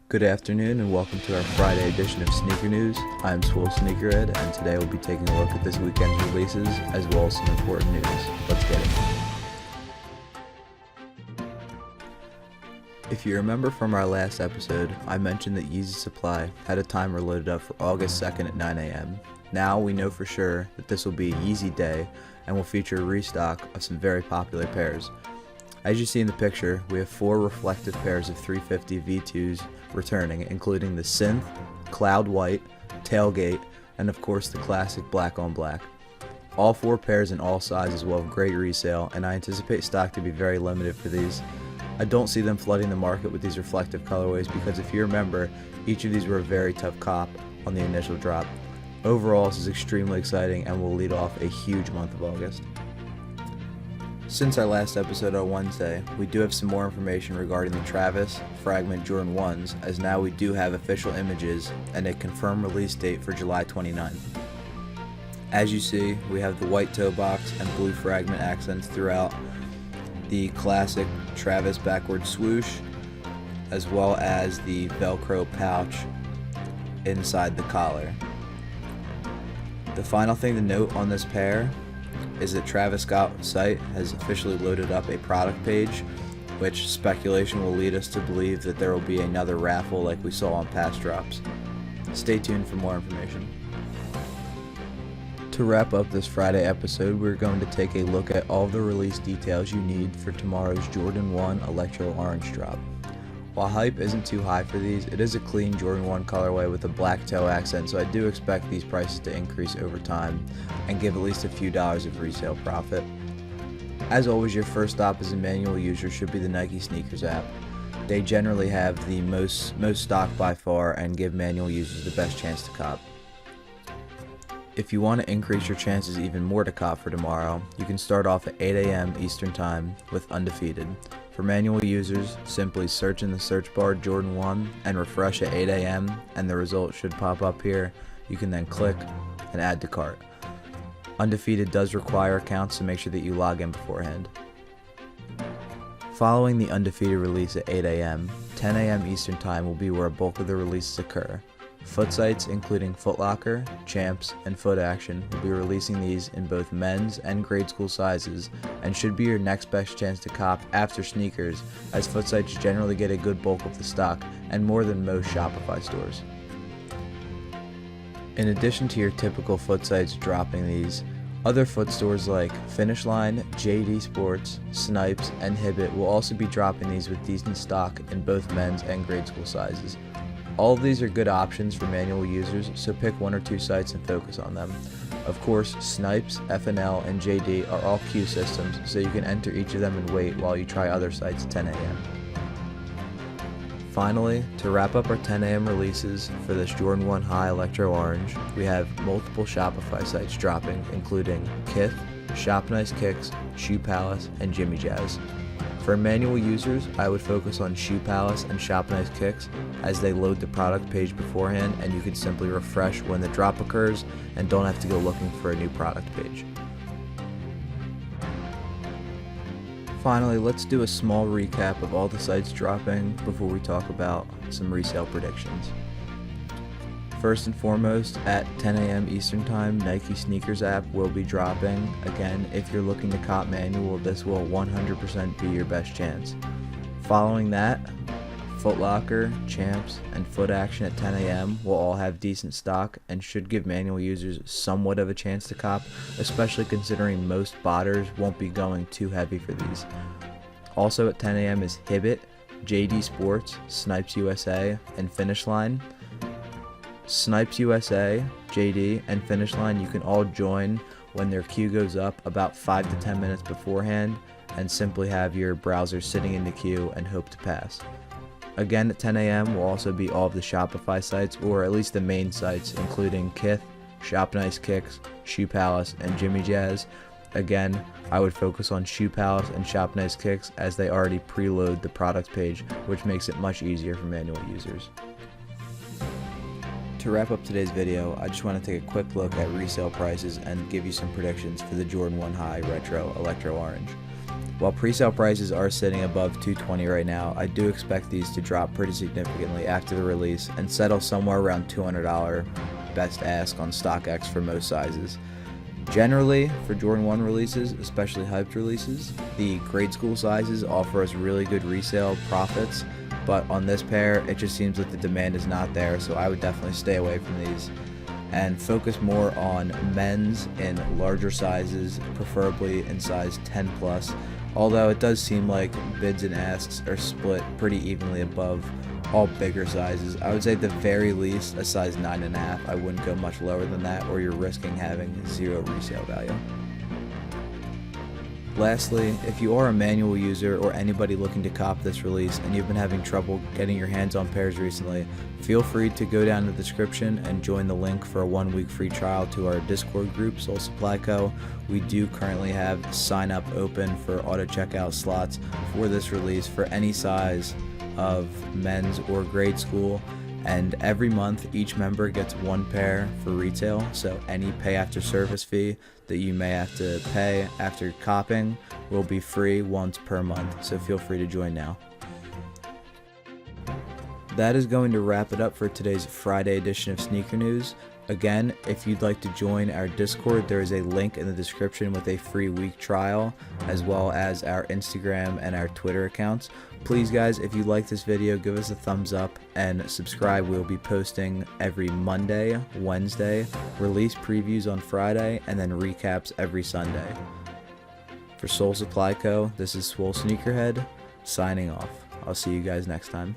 Good afternoon and welcome to our Friday edition of Sneaker News. I'm Swole Sneakerhead and today we'll be taking a look at this weekend's releases as well as some important news. Let's get it. If you remember from our last episode, I mentioned that YEEZY Supply had a timer loaded up for August 2nd at 9 a.m. Now we know for sure that this will be a YEEZY day and will feature a restock of some very popular pairs. As you see in the picture, we have 4 reflective pairs of 350 V2s returning, including the Synth, Cloud White, Tailgate, and of course the classic black on black. All 4 pairs in all sizes will have great resale, and I anticipate stock to be very limited for these. I don't see them flooding the market with these reflective colorways because if you remember, each of these were a very tough cop on the initial drop. Overall, this is extremely exciting and will lead off a huge month of August. Since our last episode on Wednesday, we do have some more information regarding the Travis Fragment Jordan 1s, as now we do have official images and a confirmed release date for July 29th. As you see, we have the white toe box and blue Fragment accents throughout, the classic Travis backward swoosh, as well as the Velcro pouch inside the collar. The final thing to note on this pair is that Travis Scott's site has officially loaded up a product page, which speculation will lead us to believe that there will be another raffle like we saw on past drops. Stay tuned for more information. To wrap up this Friday episode, we're going to take a look at all the release details you need for tomorrow's Jordan 1 Electro Orange drop. While hype isn't too high for these, it is a clean Jordan 1 colorway with a black toe accent, so I do expect these prices to increase over time and give at least a few dollars of resale profit. As always, your first stop as a manual user should be the Nike Sneakers app. They generally have the most stock by far and give manual users the best chance to cop. If you want to increase your chances even more to cop for tomorrow, you can start off at 8 a.m. Eastern Time with Undefeated. For manual users, simply search in the search bar Jordan 1 and refresh at 8 a.m. and the result should pop up here. You can then click and add to cart. Undefeated does require accounts, so make sure that you log in beforehand. Following the Undefeated release at 8 a.m., 10 a.m. Eastern Time will be where a bulk of the releases occur. Foot sites including Footlocker, Champs, and Foot Action will be releasing these in both men's and grade school sizes and should be your next best chance to cop after sneakers, as foot sites generally get a good bulk of the stock and more than most Shopify stores. In addition to your typical foot sites dropping these, other foot stores like Finish Line, JD Sports, Snipes, and Hibbett will also be dropping these with decent stock in both men's and grade school sizes. All of these are good options for manual users, so pick 1 or 2 sites and focus on them. Of course, Snipes, FNL, and JD are all queue systems, so you can enter each of them and wait while you try other sites at 10 a.m. Finally, to wrap up our 10 a.m. releases for this Jordan 1 High Electro Orange, we have multiple Shopify sites dropping, including Kith, Shop Nice Kicks, Shoe Palace, and Jimmy Jazz. For manual users, I would focus on Shoe Palace and Shop Nice Kicks as they load the product page beforehand and you can simply refresh when the drop occurs and don't have to go looking for a new product page. Finally, let's do a small recap of all the sites dropping before we talk about some resale predictions. First and foremost, at 10 a.m. Eastern Time, Nike Sneakers app will be dropping. Again, if you're looking to cop manual, this will 100% be your best chance. Following that, Footlocker, Champs, and Foot Action at 10 a.m. will all have decent stock and should give manual users somewhat of a chance to cop, especially considering most botters won't be going too heavy for these. Also at 10 a.m. is Hibbett, JD Sports, Snipes USA, and Finish Line. Snipes USA, JD, and Finish Line you can all join when their queue goes up about 5 to 10 minutes beforehand and simply have your browser sitting in the queue and hope to pass. Again at 10 a.m. will also be all of the Shopify sites, or at least the main sites, including Kith, Shop Nice Kicks, Shoe Palace, and Jimmy Jazz. Again, I would focus on Shoe Palace and Shop Nice Kicks as they already preload the product page, which makes it much easier for manual users. To wrap up today's video, I just want to take a quick look at resale prices and give you some predictions for the Jordan 1 High Retro Electro Orange. While pre-sale prices are sitting above $220 right now, I do expect these to drop pretty significantly after the release and settle somewhere around $200 best ask on StockX for most sizes. Generally, for Jordan 1 releases, especially hyped releases, the grade school sizes offer us really good resale profits, but on this pair, it just seems like the demand is not there, so I would definitely stay away from these and focus more on men's in larger sizes, preferably in size 10 plus, although it does seem like bids and asks are split pretty evenly above all bigger sizes. I would say at the very least a size 9.5. I wouldn't go much lower than that, or you're risking having zero resale value. Lastly, if you are a manual user or anybody looking to cop this release and you've been having trouble getting your hands on pairs recently, feel free to go down in the description and join the link for a 1-week free trial to our Discord group, Soul Supply Co. We do currently have sign up open for auto checkout slots for this release for any size of men's or grade school, and every month each member gets 1 pair for retail, so any pay after service fee that you may have to pay after copping will be free once per month, so feel free to join now. That is going to wrap it up for today's Friday edition of Sneaker News. Again, if you'd like to join our Discord, there is a link in the description with a free week trial, as well as our Instagram and our Twitter accounts. Please guys, if you like this video, give us a thumbs up and subscribe. We'll be posting every Monday, Wednesday, release previews on Friday, and then recaps every Sunday. For Soul Supply Co., this is Swole Sneakerhead, signing off. I'll see you guys next time.